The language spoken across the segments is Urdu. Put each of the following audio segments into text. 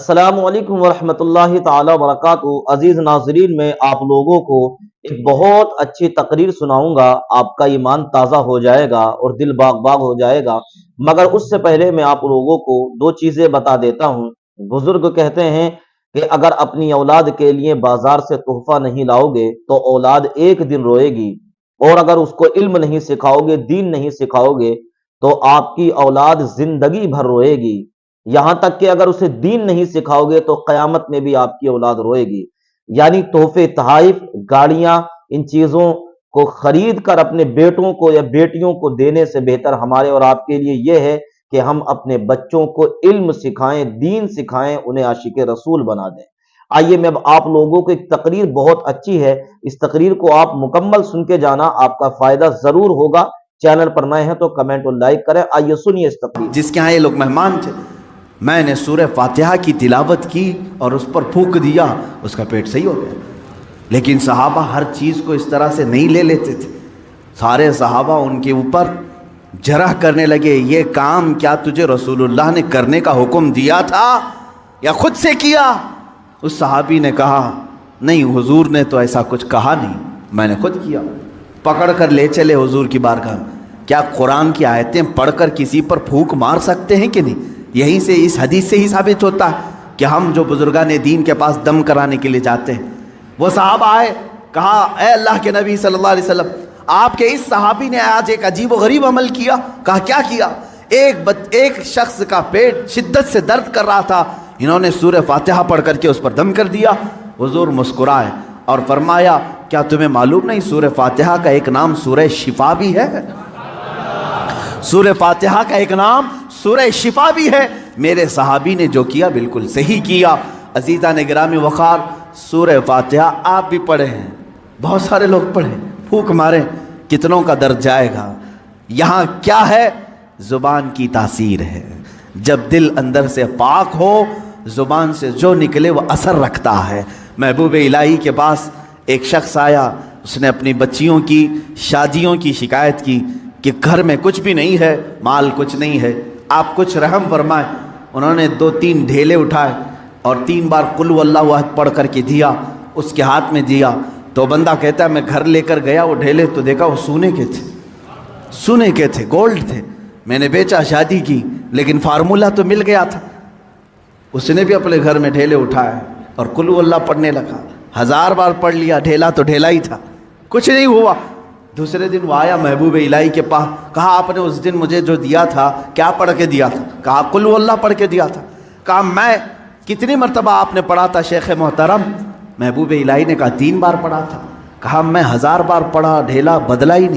السلام علیکم ورحمۃ اللہ تعالی وبرکاتہ۔ عزیز ناظرین، میں آپ لوگوں کو ایک بہت اچھی تقریر سناؤں گا، آپ کا ایمان تازہ ہو جائے گا اور دل باغ باغ ہو جائے گا۔ مگر اس سے پہلے میں آپ لوگوں کو دو چیزیں بتا دیتا ہوں۔ بزرگ کہتے ہیں کہ اگر اپنی اولاد کے لیے بازار سے تحفہ نہیں لاؤ گے تو اولاد ایک دن روئے گی، اور اگر اس کو علم نہیں سکھاؤ گے، دین نہیں سکھاؤ گے، تو آپ کی اولاد زندگی بھر روئے گی۔ یہاں تک کہ اگر اسے دین نہیں سکھاؤ گے تو قیامت میں بھی آپ کی اولاد روئے گی۔ یعنی تحفے، تحائف، گاڑیاں، ان چیزوں کو خرید کر اپنے بیٹوں کو یا بیٹیوں کو دینے سے بہتر ہمارے اور آپ کے لیے یہ ہے کہ ہم اپنے بچوں کو علم سکھائیں، دین سکھائیں، انہیں عاشق رسول بنا دیں۔ آئیے میں اب آپ لوگوں کو ایک تقریر بہت اچھی ہے، اس تقریر کو آپ مکمل سن کے جانا، آپ کا فائدہ ضرور ہوگا۔ چینل پر نئے ہیں تو کمنٹ اور لائک کریں۔ آئیے سنیے اس تقریر۔ جس کے ہاں یہ لوگ مہمان تھے، میں نے سورہ فاتحہ کی تلاوت کی اور اس پر پھونک دیا، اس کا پیٹ صحیح ہو گیا۔ لیکن صحابہ ہر چیز کو اس طرح سے نہیں لے لیتے تھے۔ سارے صحابہ ان کے اوپر جرح کرنے لگے، یہ کام کیا تجھے رسول اللہ نے کرنے کا حکم دیا تھا یا خود سے کیا؟ اس صحابی نے کہا نہیں، حضور نے تو ایسا کچھ کہا نہیں، میں نے خود کیا۔ پکڑ کر لے چلے حضور کی بارگاہ میں۔ کیا قرآن کی آیتیں پڑھ کر کسی پر پھونک مار سکتے ہیں کہ نہیں؟ یہیں سے، اس حدیث سے ہی ثابت ہوتا ہے کہ ہم جو بزرگان دین کے پاس دم کرانے کے لیے جاتے ہیں، وہ صحابہ آئے، کہا اے اللہ کے نبی صلی اللہ علیہ وسلم، آپ کے اس صحابی نے آج ایک عجیب و غریب عمل کیا۔ کہا کیا کیا؟ ایک شخص کا پیٹ شدت سے درد کر رہا تھا، انہوں نے سورہ فاتحہ پڑھ کر کے اس پر دم کر دیا۔ حضور مسکرائے اور فرمایا کیا تمہیں معلوم نہیں سورہ فاتحہ کا ایک نام سورہ شفا بھی ہے؟ سورہ فاتحہ کا ایک نام سورہ شفا بھی ہے۔ میرے صحابی نے جو کیا بالکل صحیح کیا۔ عزیزان گرامی وقار، سورہ فاتحہ آپ بھی پڑھے ہیں، بہت سارے لوگ پڑھیں، پھونک ماریں، کتنوں کا درد جائے گا۔ یہاں کیا ہے؟ زبان کی تاثیر ہے۔ جب دل اندر سے پاک ہو، زبان سے جو نکلے وہ اثر رکھتا ہے۔ محبوب الہی کے پاس ایک شخص آیا، اس نے اپنی بچیوں کی شادیوں کی شکایت کی کہ گھر میں کچھ بھی نہیں ہے، مال کچھ نہیں ہے، آپ کچھ رحم فرمائیں۔ انہوں نے 2-3 ڈھیلے اٹھائے اور 3 بار قل هو اللہ احد پڑھ کر کے دیا، اس کے ہاتھ میں دیا۔ تو بندہ کہتا ہے میں گھر لے کر گیا، وہ ڈھیلے تو دیکھا وہ سونے کے تھے، گولڈ تھے۔ میں نے بیچا، شادی کی، لیکن فارمولہ تو مل گیا تھا۔ اس نے بھی اپنے گھر میں ڈھیلے اٹھائے اور قل هو اللہ پڑھنے لگا۔ 1000 بار پڑھ لیا، ڈھیلا تو ڈھیلا ہی تھا، کچھ نہیں ہوا۔ دوسرے دن وہ آیا محبوب الہی کے پاس، کہا آپ نے اس دن مجھے جو دیا تھا کیا پڑھ کے دیا تھا؟ کہا قل هو اللہ پڑھ کے دیا تھا۔ کہا میں کتنی مرتبہ آپ نے پڑھا تھا شیخ محترم؟ محبوب الہی نے کہا 3 بار پڑھا تھا۔ کہا میں 1000 بار پڑھا، ڈھیلا بدلا ہی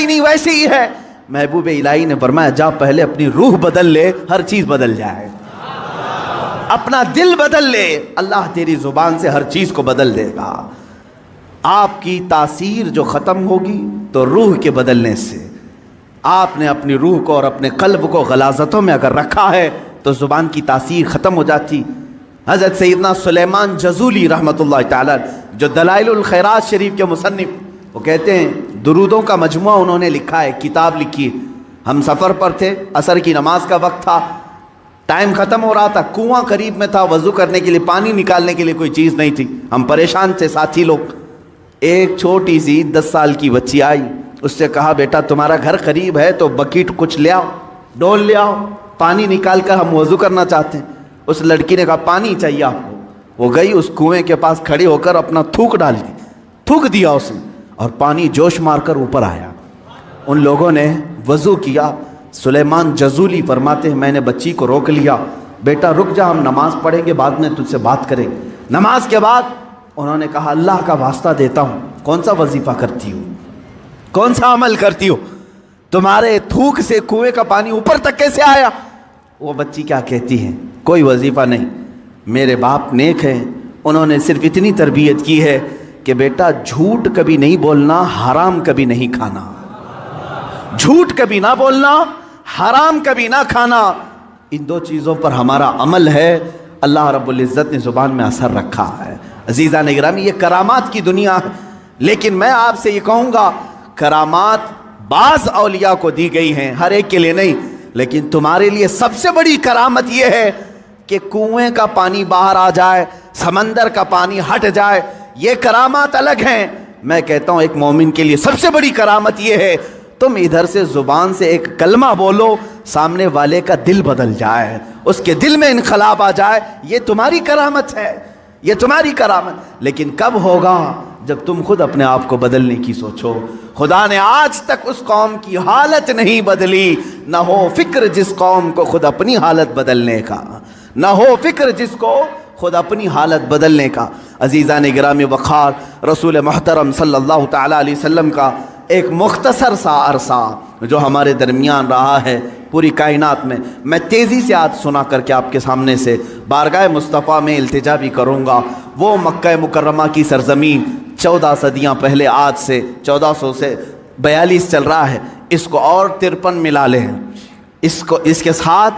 نہیں، ویسے ہی ہے۔ محبوب الہی نے فرمایا جا پہلے اپنی روح بدل لے، ہر چیز بدل جائے۔ اپنا دل بدل لے، اللہ تیری زبان سے ہر چیز کو بدل دے گا۔ آپ کی تاثیر جو ختم ہوگی تو روح کے بدلنے سے۔ آپ نے اپنی روح کو اور اپنے قلب کو غلاظتوں میں اگر رکھا ہے تو زبان کی تاثیر ختم ہو جاتی۔ حضرت سیدنا سلیمان جزولی رحمۃ اللہ تعالی جو دلائل الخیرات شریف کے مصنف، وہ کہتے ہیں درودوں کا مجموعہ انہوں نے لکھا ہے، کتاب لکھی ہے۔ ہم سفر پر تھے، عصر کی نماز کا وقت تھا، ٹائم ختم ہو رہا تھا، کنواں قریب میں تھا، وضو کرنے کے لیے، پانی نکالنے کے لیے کوئی چیز نہیں تھی، ہم پریشان تھے ساتھی لوگ۔ ایک چھوٹی سی 10 سال کی بچی آئی، اس سے کہا بیٹا تمہارا گھر قریب ہے تو بکیٹ کچھ لے آؤ، ڈول لے آؤ، پانی نکال کر ہم وضو کرنا چاہتے ہیں۔ اس لڑکی نے کہا پانی چاہیے آپ کو۔ وہ گئی اس کنویں کے پاس کھڑی ہو کر اپنا تھوک دیا اس نے، اور پانی جوش مار کر اوپر آیا۔ ان لوگوں نے وضو کیا۔ سلیمان جزولی فرماتے ہیں میں نے بچی کو روک لیا، بیٹا رک جا، ہم نماز پڑھیں گے، بعد میں تجھ سے بات کریں گے۔ نماز کے بعد انہوں نے کہا اللہ کا واسطہ دیتا ہوں، کون سا وظیفہ کرتی ہو، کون سا عمل کرتی ہو، تمہارے تھوک سے کنویں کا پانی اوپر تک کیسے آیا؟ وہ بچی کیا کہتی ہے، کوئی وظیفہ نہیں، میرے باپ نیک ہیں، انہوں نے صرف اتنی تربیت کی ہے کہ بیٹا جھوٹ کبھی نہیں بولنا، حرام کبھی نہیں کھانا، جھوٹ کبھی نہ بولنا، حرام کبھی نہ کھانا۔ ان 2 چیزوں پر ہمارا عمل ہے، اللہ رب العزت نے زبان میں اثر رکھا ہے۔ عزیزان گرامی، یہ کرامات کی دنیا ہے، لیکن میں آپ سے یہ کہوں گا کرامات بعض اولیاء کو دی گئی ہیں، ہر ایک کے لیے نہیں، لیکن تمہارے لیے سب سے بڑی کرامت یہ ہے کہ کنویں کا پانی باہر آ جائے، سمندر کا پانی ہٹ جائے، یہ کرامات الگ ہیں۔ میں کہتا ہوں ایک مومن کے لیے سب سے بڑی کرامت یہ ہے تم ادھر سے زبان سے ایک کلمہ بولو، سامنے والے کا دل بدل جائے، اس کے دل میں انقلاب آ جائے، یہ تمہاری کرامت ہے، یہ تمہاری کرامت۔ لیکن کب ہوگا؟ جب تم خود اپنے آپ کو بدلنے کی سوچو۔ خدا نے آج تک اس قوم کی حالت نہیں بدلی، نہ ہو فکر جس قوم کو خود اپنی حالت بدلنے کا، نہ ہو فکر جس کو خود اپنی حالت بدلنے کا۔ عزیزان گرامی وقار، رسول محترم صلی اللہ تعالیٰ علیہ وسلم کا ایک مختصر سا عرصہ جو ہمارے درمیان رہا ہے پوری کائنات میں تیزی سے آج سنا کر کے آپ کے سامنے سے بارگاہ مصطفیٰ میں التجا بھی کروں گا۔ وہ مکہ مکرمہ کی سرزمین 14 صدیاں پہلے، آج سے 1400 سے 42 چل رہا ہے، اس کو اور 53 ملا لیں، اس کے ساتھ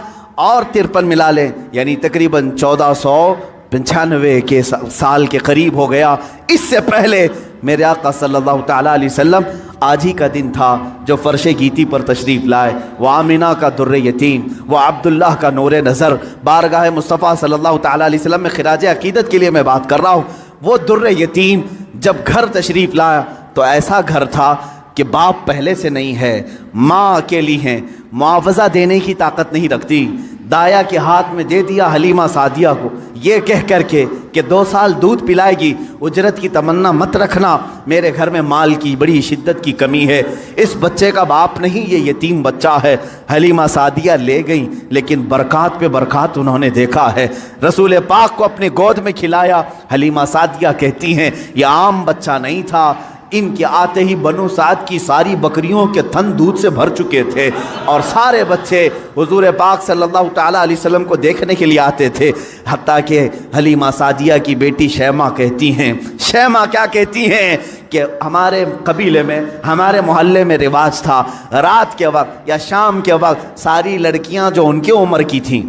اور 53 ملا لیں، یعنی تقریباً 1495 کے سال کے قریب ہو گیا۔ اس سے پہلے میرے آقا صلی اللہ تعالیٰ علیہ وسلم آج ہی کا دن تھا جو فرش گیتی پر تشریف لائے۔ وہ آمینہ کا در یتیم، وہ عبداللہ کا نور نظر، بارگاہ مصطفیٰ صلی اللہ تعالیٰ علیہ وسلم میں خراج عقیدت کے لیے میں بات کر رہا ہوں۔ وہ در یتیم جب گھر تشریف لایا تو ایسا گھر تھا کہ باپ پہلے سے نہیں ہے، ماں اکیلی ہیں، معاوضہ دینے کی طاقت نہیں رکھتی، دایا کے ہاتھ میں دے دیا حلیمہ سعدیہ کو، یہ کہہ کر کے کہ 2 سال دودھ پلائے گی، اجرت کی تمنا مت رکھنا، میرے گھر میں مال کی بڑی شدت کی کمی ہے، اس بچے کا باپ نہیں، یہ یتیم بچہ ہے۔ حلیمہ سعدیہ لے گئیں، لیکن برکات پہ برکات انہوں نے دیکھا ہے۔ رسول پاک کو اپنے گود میں کھلایا۔ حلیمہ سعدیہ کہتی ہیں یہ عام بچہ نہیں تھا، ان کے آتے ہی بنو سعد کی ساری بکریوں کے تھن دودھ سے بھر چکے تھے، اور سارے بچے حضور پاک صلی اللہ تعالیٰ علیہ وسلم کو دیکھنے کے لیے آتے تھے، حتیٰ کہ حلیمہ سعدیہ کی بیٹی شیمہ کہتی ہیں، شیمہ کیا کہتی ہیں کہ ہمارے قبیلے میں، ہمارے محلے میں رواج تھا، رات کے وقت یا شام کے وقت ساری لڑکیاں جو ان کے عمر کی تھیں،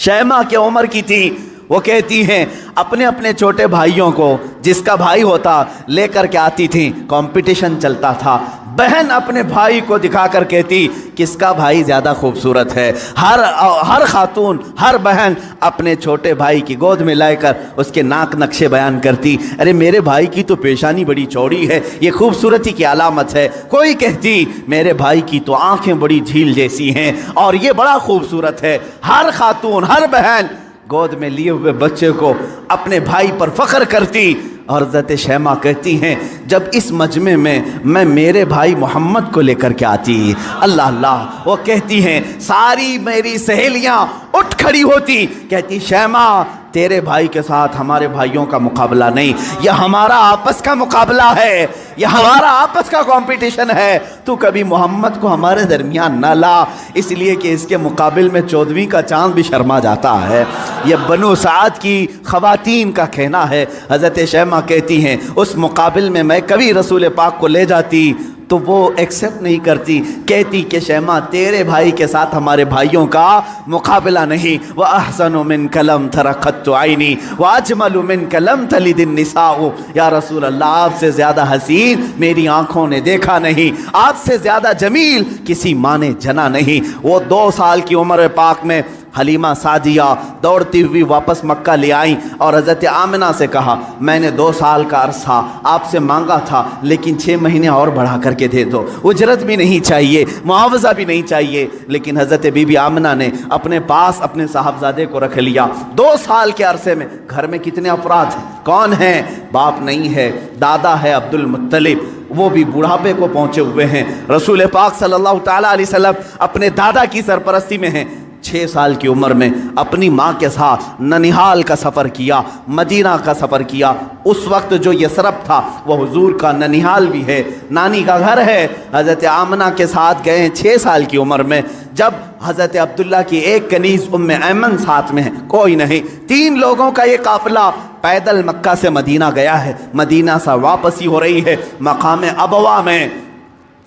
شیمہ کے عمر کی تھی، وہ کہتی ہیں اپنے اپنے چھوٹے بھائیوں کو، جس کا بھائی ہوتا لے کر کے آتی تھیں، کمپٹیشن چلتا تھا، بہن اپنے بھائی کو دکھا کر کہتی کس کا بھائی زیادہ خوبصورت ہے، ہر خاتون، ہر بہن اپنے چھوٹے بھائی کی گود میں لے کر اس کے ناک نقشے بیان کرتی، ارے میرے بھائی کی تو پیشانی بڑی چوڑی ہے، یہ خوبصورتی کی علامت ہے، کوئی کہتی میرے بھائی کی تو آنکھیں بڑی جھیل جیسی ہیں اور یہ بڑا خوبصورت ہے۔ ہر خاتون، ہر بہن گود میں لیے ہوئے بچے کو اپنے بھائی پر فخر کرتی، اور حضرت شیمہ کہتی ہیں جب اس مجمع میں میں میرے بھائی محمد کو لے کر کے آتی، اللہ اللہ، وہ کہتی ہیں ساری میری سہیلیاں اٹھ کھڑی ہوتی، کہتی شیمہ تیرے بھائی کے ساتھ ہمارے بھائیوں کا مقابلہ نہیں، یہ ہمارا آپس کا مقابلہ ہے، یہ ہمارا آپس کا کمپٹیشن ہے، تو کبھی محمد کو ہمارے درمیان نہ لا، اس لیے کہ اس کے مقابل میں 14ویں کا چاند بھی شرما جاتا ہے۔ یہ بنو سعد کی خواتین کا کہنا ہے۔ حضرت شیمہ کہتی ہیں اس مقابل میں میں کبھی رسول پاک کو لے جاتی تو وہ ایکسیپٹ نہیں کرتی، کہتی کہ شیمہ تیرے بھائی کے ساتھ ہمارے بھائیوں کا مقابلہ نہیں، وَأَحْسَنُ مِنْكَ لَمْ تَرَ قَطُّ عَيْنِي وَأَجْمَلُ مِنْكَ لَمْ تَلِدِ النِّسَاءُ، یا رسول اللہ آپ سے زیادہ حسین میری آنکھوں نے دیکھا نہیں، آپ سے زیادہ جمیل کسی ماں نے جنا نہیں۔ وہ 2 سال کی عمر پاک میں حلیمہ سعدیہ دوڑتی ہوئی واپس مکہ لے آئیں اور حضرت آمنہ سے کہا میں نے 2 سال کا عرصہ آپ سے مانگا تھا، لیکن 6 مہینے اور بڑھا کر کے دے دو، اجرت بھی نہیں چاہیے، معاوضہ بھی نہیں چاہیے۔ لیکن حضرت بی بی آمنہ نے اپنے پاس اپنے صاحبزادے کو رکھ لیا۔ 2 سال کے عرصے میں گھر میں کتنے افراد ہیں، کون ہیں؟ باپ نہیں ہے، دادا ہے عبد المطلب، وہ بھی بڑھاپے کو پہنچے ہوئے ہیں۔ رسول پاک صلی اللہ تعالیٰ علیہ وسلم اپنے دادا کی سرپرستی میں ہیں۔ 6 سال کی عمر میں اپنی ماں کے ساتھ ننیحال کا سفر کیا، مدینہ کا سفر کیا۔ اس وقت جو یثرب تھا وہ حضور کا ننیحال بھی ہے، نانی کا گھر ہے۔ حضرت آمنہ کے ساتھ گئے ہیں 6 سال کی عمر میں، جب حضرت عبداللہ کی ایک کنیز ام ایمن ساتھ میں ہے، کوئی نہیں، 3 لوگوں کا یہ قافلہ پیدل مکہ سے مدینہ گیا ہے، مدینہ سے واپسی ہو رہی ہے۔ مقام ابوا میں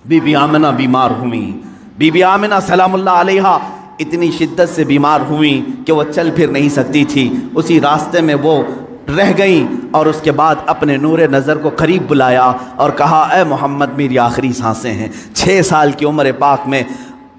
بی بی آمنہ بیمار ہوئیں۔ بی بی آمنہ سلام اللہ علیہا اتنی شدت سے بیمار ہوئیں کہ وہ چل پھر نہیں سکتی تھی، اسی راستے میں وہ رہ گئیں، اور اس کے بعد اپنے نور نظر کو قریب بلایا اور کہا اے محمد میری آخری سانسیں ہیں۔ 6 سال کی عمر پاک میں